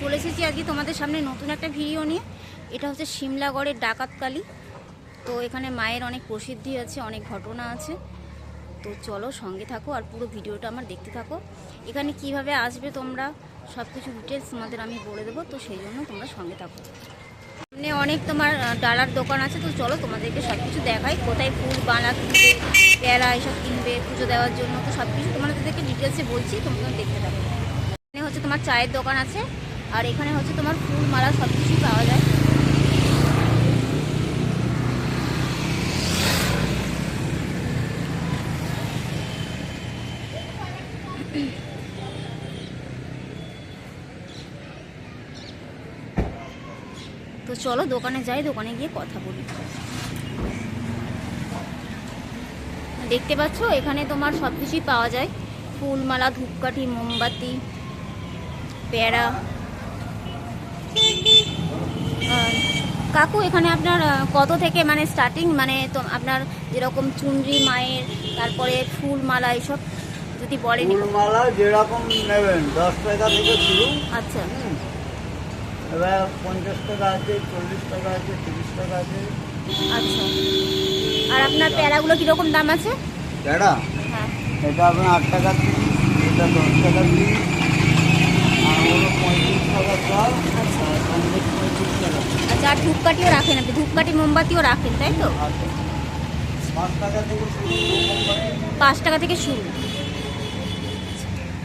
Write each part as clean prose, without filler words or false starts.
চলে এসেছি আজকে তোমাদের সামনে নতুন একটা ভিডিও নিয়ে। এটা হচ্ছে সিমলাগড়ের ডাকাতকালী। তো এখানে মায়ের অনেক প্রসিদ্ধি আছে, অনেক ঘটনা আছে। তো চলো সঙ্গে থাকো আর পুরো ভিডিওটা আমার দেখতে থাকো। এখানে কিভাবে আসবে তোমরা সব কিছু ডিটেলস তোমাদের আমি বলে দেবো, তো সেই জন্য তোমরা সঙ্গে থাকো। সামনে অনেক তোমার ডালার দোকান আছে, তো চলো তোমাদেরকে সব কিছু দেখাই। কোথায় ফুল বালা কিনবে, পেয়ারা এসব কিনবে পুজো দেওয়ার জন্য, তো সব কিছু তোমাদেরকে ডিটেলসে বলছি, তোমরা দেখতে থাকো। এখানে হচ্ছে তোমার চায়ের দোকান আছে, আর এখানে হচ্ছে তোমার ফুল মালা সব কিছুই পাওয়া যায়। তো চলো দোকানে যাই, দোকানে গিয়ে কথা বলি। দেখতে পাচ্ছ এখানে তোমার সব কিছুই পাওয়া যায়, ফুল মালা, ধূপকাঠি, মোমবাতি, পেয়ারা। কাকু এখানে আপনার কত থেকে মানে স্টার্টিং, মানে তো আপনার যেরকম চুনরি মায়ের, তারপরে ফুল মালা এইসব যদি বলেন। ফুল মালা যেরকম নেবেন 10 টাকা থেকে শুরু। আচ্ছা, এবার 50 টাকা আছে, 40 টাকা আছে, 30 টাকা আছে। আচ্ছা। আর আপনার পেয়ারাগুলো কীরকম দাম আছে? পেয়ারা হ্যাঁ, এটা আপনার 8 টাকা পিস, এটা 10 টাকা পিস, আর হলো 35 টাকা চাল। আচ্ছা 35 টাকা। আচ্ছা। আর ধূপকাঠিও রাখেন আপনি? ধূপকাঠি মোমবাতিও রাখেন, তাই তো? 5 টাকা থেকে শুরু। 5 টাকা থেকে শুরু।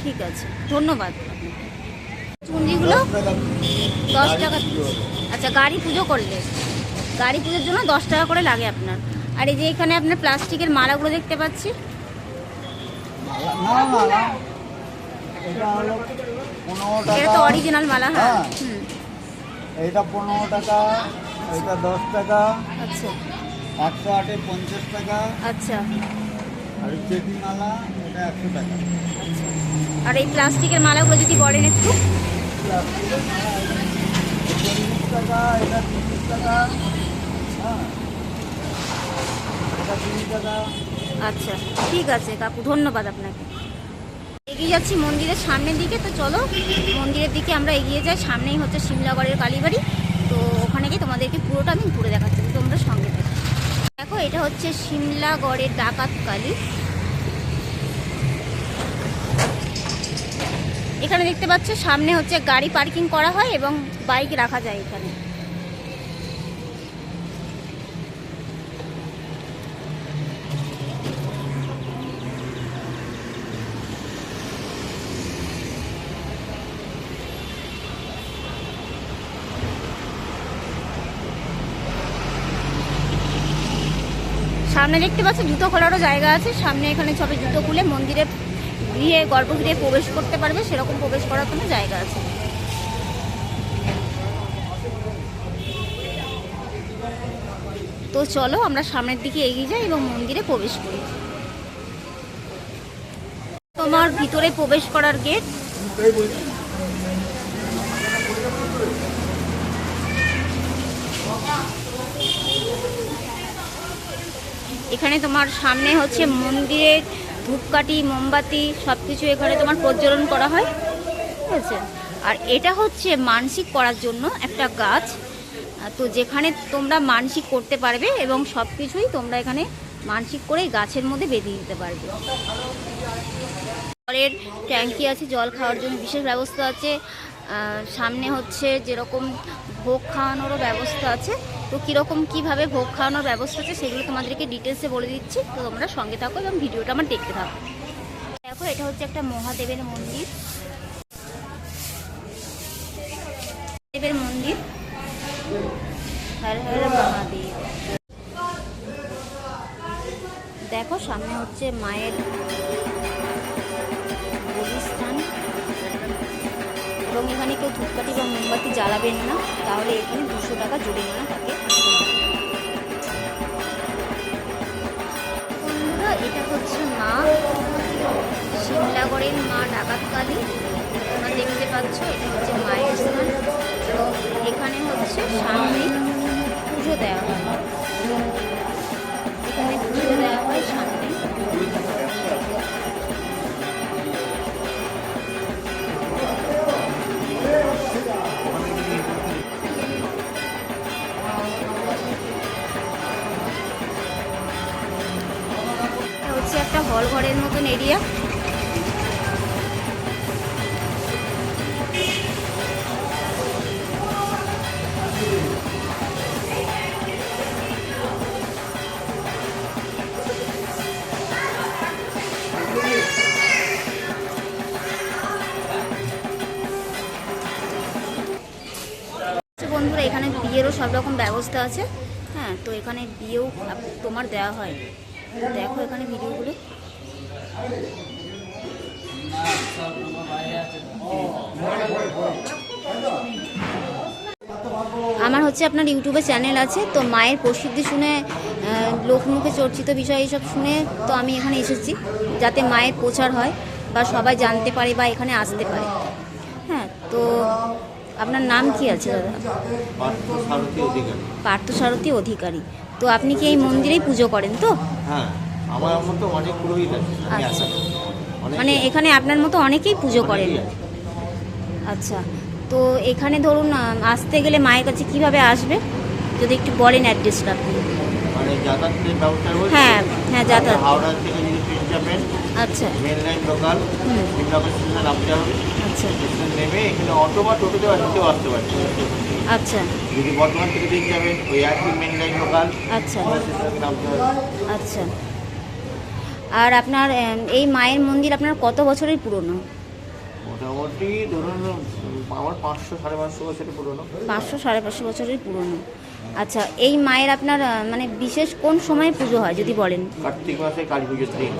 ঠিক আছে, ধন্যবাদ। চুন্ডিগুলো 10 টাকা। আচ্ছা, গাড়ি পুজো করলে, গাড়ি পুজোর জন্য 10 টাকা করে লাগে আপনার। আর এই যে এখানে আপনার প্লাস্টিকের মালাগুলো দেখতে পাচ্ছি। না না না, এটা হলো 15 টাকা। এটা তো অরিজিনাল মালা। হ্যাঁ, হ্যাঁ। হুম। এইটা 15 টাকা, এটা 10 টাকা, আচ্ছা 108 50 টাকা, আচ্ছা আর চেটি মালা এটা 100 টাকা। আচ্ছা। আর এই প্লাস্টিকের মালাগুলো যদি বলেন একটু। প্লাস্টিকের মালা এটা 40 টাকা, এটা 30 টাকা, হ্যাঁ, এটা 20 টাকা। আচ্ছা ঠিক আছে কাকু, ধন্যবাদ আপনাকে। এগিয়ে যাচ্ছি মন্দিরের সামনের দিকে, তো চলো মন্দিরের দিকে আমরা এগিয়ে যাই। সামনেই হচ্ছে সিমলাগড়ের কালীবাড়ি, তো ওখানে গিয়ে তোমাদেরকে পুরোটা আমি ঘুরে দেখাচ্ছি, তো তোমরা সঙ্গে থাকো। দেখো এটা হচ্ছে সিমলাগড়ের ডাকাতকালী। এখানে দেখতে পাচ্ছ সামনে হচ্ছে গাড়ি পার্কিং করা হয় এবং বাইক রাখা যায় এখানে। সামনে দেখতে পাচ্ছ জুতো খোলারও জায়গা আছে। সামনে এখানে সবে জুতো খুলে মন্দিরে গৃহে, গর্ভগৃহে প্রবেশ করতে পারবে, সেরকম প্রবেশ করার কোনো জায়গা আছে। তো চলো আমরা সামনের দিকে এগিয়ে যাই এবং মন্দিরে প্রবেশ করি। তোমার ভিতরে প্রবেশ করার গেট। এখানে তোমার সামনে হচ্ছে মন্দিরের ধূপকাঠি, মোমবাতি সব কিছু এখানে তোমার প্রজ্বলন করা হয়, ঠিক আছে। আর এটা হচ্ছে মানসিক করার জন্য একটা গাছ, তো যেখানে তোমরা মানসিক করতে পারবে এবং সব কিছুই তোমরা এখানে মানসিক করে গাছের মধ্যে বেঁধে দিতে পারবে। জলের ট্যাঙ্কি আছে, জল খাওয়ার জন্য বিশেষ ব্যবস্থা আছে। সামনে হচ্ছে যেরকম ভোগ খাওয়ানোরও ব্যবস্থা আছে। তো কীরকম কীভাবে ভোগ খাওয়ানোর ব্যবস্থা আছে সেগুলো তোমাদেরকে ডিটেলসে বলে দিচ্ছি, তো তোমরা সঙ্গে থাকো এবং ভিডিওটা আমার দেখতে থাকো। দেখো এটা হচ্ছে একটা মহাদেবের মন্দির, মহাদেবের মন্দির। হর হর মহাদেব। দেখো সামনে হচ্ছে মায়ের বলিস্থান, এবং এখানে কেউ ধূপকাঠি বা মোমবাতি জ্বালাবেন না, তাহলে এখানে 200 টাকা জরিমানা থাকে। বন্ধুরা এটা হচ্ছে মা সিমলাগড়ের মা ডাকাতকালী, তোমরা দেখতে পাচ্ছ এটা হচ্ছে মায়ের স্থান। তো এখানে হচ্ছে সামনে পুজো দেওয়া হয়, এখানে পুজো দেওয়া হয় সামনে। এরিয়া। বন্ধুরা এখানে বিয়েরও সব রকম ব্যবস্থা আছে। হ্যাঁ, তো এখানে বিয়েও তোমার দেওয়া হয়। দেখো এখানে ভিডিওগুলো। আমার হচ্ছে আপনার ইউটিউবে চ্যানেল আছে, তো মায়ের প্রসিদ্ধি শুনে লোকমুখে চর্চিত বিষয় এইসব শুনে তো আমি এখানে এসেছি, যাতে মায়ের প্রচার হয় বা সবাই জানতে পারে বা এখানে আসতে পারে। হ্যাঁ, তো আপনার নাম কি আছে দাদা? পার্থসারথী অধিকারী। তো আপনি কি এই মন্দিরেই পুজো করেন তো? হ্যাঁ, আমার মতো অনেক পুরোহিত আছে। আচ্ছা, মানে এখানে আপনার মতো অনেকেই পুজো করেন। আচ্ছা, তো এখানে ধরুন আসতে গেলে মায়ের কাছে কিভাবে আসবে, যদি একটু বলেন অ্যাড্রেসটা আপনি। মানে যাতায়াতের ব্যবস্থা রয়েছে? হ্যাঁ হ্যাঁ, যাতায়াত। হাওড়া থেকে যদি ট্রেন যাবেন, আচ্ছা, মেন লাইন লোকাল শিমলাগড় স্টেশনে নামতে হবে। আচ্ছা স্টেশন নেমে এখানে অটো বা টোটোতে আসতে পারছে। আচ্ছা যদি বর্ধমান থেকে দিয়ে যাবেন, ওই একই মেন লাইন লোকাল আচ্ছা স্টেশনে নামতে হবে। আচ্ছা। আর আপনার এই মায়ের মন্দির আপনার কত বছরের পুরনো? মোটামুটি ধরুন আমার 500-550 বছরের পুরনো। 500-550 বছরের পুরনো। আচ্ছা, এই মায়ের আপনার মানে বিশেষ কোন সময় পুজো হয় যদি বলেন? কার্তিক মাসে কালী পুজোর দিন।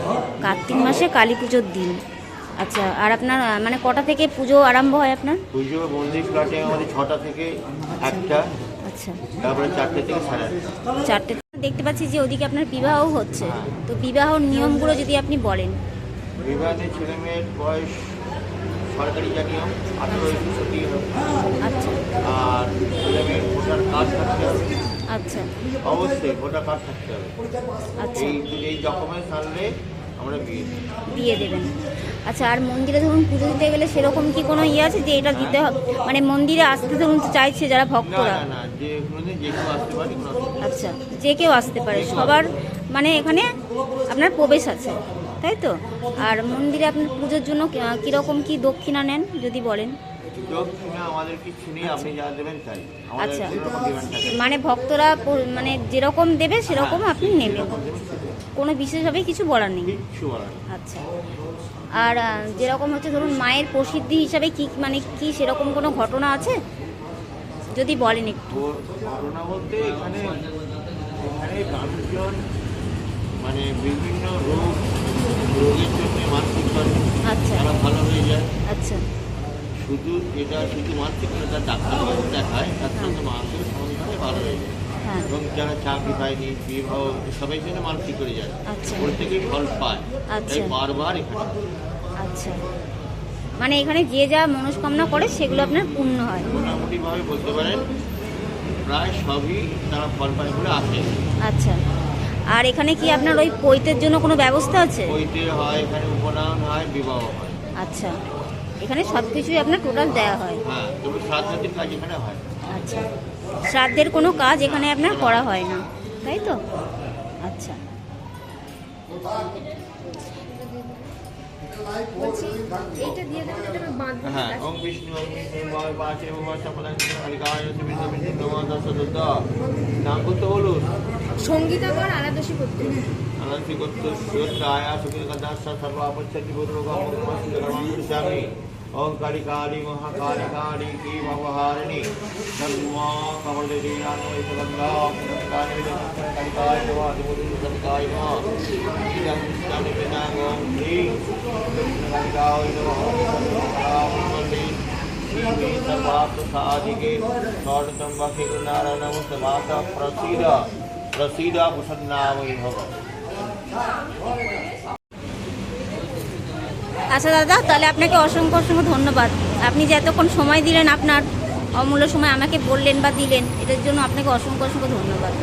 কার্তিক মাসে কালী পুজোর দিন। আচ্ছা, আর আপনার মানে কটা থেকে পুজো আরম্ভ হয় আপনার? পুজো মন্দির ফ্ল্যাটে আমাদের 6টা থেকে 1টা। আচ্ছা, তারপরে 4টে থেকে 8:30। 4টে। দেখতে পাচ্ছি যে ওদিকে আপনার বিবাহ হচ্ছে, তো বিবাহ নিয়মগুলো যদি আপনি বলেন। বিবাহে ছেলে মেয়ের বয়স সরকারি যা নিয়ম 18-64 হবে। আচ্ছা আর ছেলে মেয়ের ভোটার কার্ড থাকতে হবে। আচ্ছা অবশ্যই ভোটার কার্ড থাকতে হবে। আচ্ছা, এই ডকুমেন্টস আনলে আমরা দিয়ে দেবেন। আচ্ছা, আর মন্দিরে ধরুন পুজো দিতে গেলে সেরকম কি কোনো ইয়ে আছে যে এটা দিতে হবে, মানে মন্দিরে আসতে ধরুন চাইছে যারা ভক্তরা? না, যে কেউ আসতে পারে। আচ্ছা, যে কেউ আসতে পারে, সবার মানে এখানে আপনার প্রবেশ আছে, তাই তো? আর মন্দিরে আপনার পুজোর জন্য কীরকম কি দক্ষিণা নেন যদি বলেন? দক্ষিণা আমাদের কিছু নেই, আপনি যা দেবেন তাই। আচ্ছা, মানে ভক্তরা মানে যেরকম দেবে সেরকম আপনি নেবেন, কোনো বিশেষভাবে কিছু বলার নেই? আচ্ছা, আর যেরকম হচ্ছে ধরুন মায়ের প্রসিদ্ধি হিসাবে কি মানে কি সেরকম কোনো ঘটনা আছে যদি বলেন একটু? ঘটনা বলতে এখানে মানুষজন মানে বিভিন্ন রোগের জন্য মানসিক করে। আচ্ছা, তারা ভালো হয়ে যায়। আচ্ছা, শুধু মানসিক না, তার ডাক্তার দেখায়, তার সঙ্গে মানসিক সমস্যায় ভালো হয়ে যায়। হ্যাঁ, এবং যারা চাকরি পায়নি, বিবাহ, সবাই জন্য মানসিক করে যায়, আচ্ছা, ওর থেকেই ফল পায়। আচ্ছা, তাই বারবার এখানে। আচ্ছা, মানে এখানে যে যা মনস্কামনা করে সেগুলো আপনার পূর্ণ হয় মোটামুটিভাবে বলতে পারেন প্রায় সবই তারা ফল পায় বলে আসে। আচ্ছা, আর এখানে কি আপনার ওই পৈতের জন্য কোনো ব্যবস্থা আছে? পৈতে হয়, এখানে উপনয়ন হয়, বিবাহ হয়। আচ্ছা, এখানে সব কিছুই আপনার টোটাল দেওয়া হয়? হ্যাঁ, তবে শ্রাদ্ধের কাজ এখানে হয়। আচ্ছা, শ্রাদ্ধের কোনো কাজ এখানে আপনার করা হয় না, তাই তো? আচ্ছা, হ্যাঁ, ওম বিষ্ণু ওম বিষ্ণু ভয় পাশে ভয় সপদান কালিকায় বিষ্ণু বিষ্ণু নমঃ দশদুদ্ধ। নাম করতে বলুন। সঙ্গীতাকর আলাদশী করতে আনন্দি করতে শ্রদ্ধায়া সুখী দাস সর্বাপচ্ছতি পুত্রগম স্বামী। ওম কালী কালী মহাকালী কালী কি ভবহারিণী ধর্মা কমলদেবী আনন্দ গঙ্গা কালী কালিকায় দেবাদিপতি কালিকায় নমঃ। ইদং জানি বিনা ওম শ্রী কালিকায় নমঃ। মন্ডলী শ্রী সর্বাত্ম সাধিকে ষড়তম্বাকে নারায়ণ নমস্তে প্রসীদ প্রসন্নাময়ী ভব। আচ্ছা দাদা, তাহলে আপনাকে অসংখ্য অসংখ্য ধন্যবাদ। আপনি যে এতক্ষণ সময় দিলেন, আপনার অমূল্য সময় আমাকে বললেন বা দিলেন, এটার জন্য আপনাকে অসংখ্য অসংখ্য ধন্যবাদ।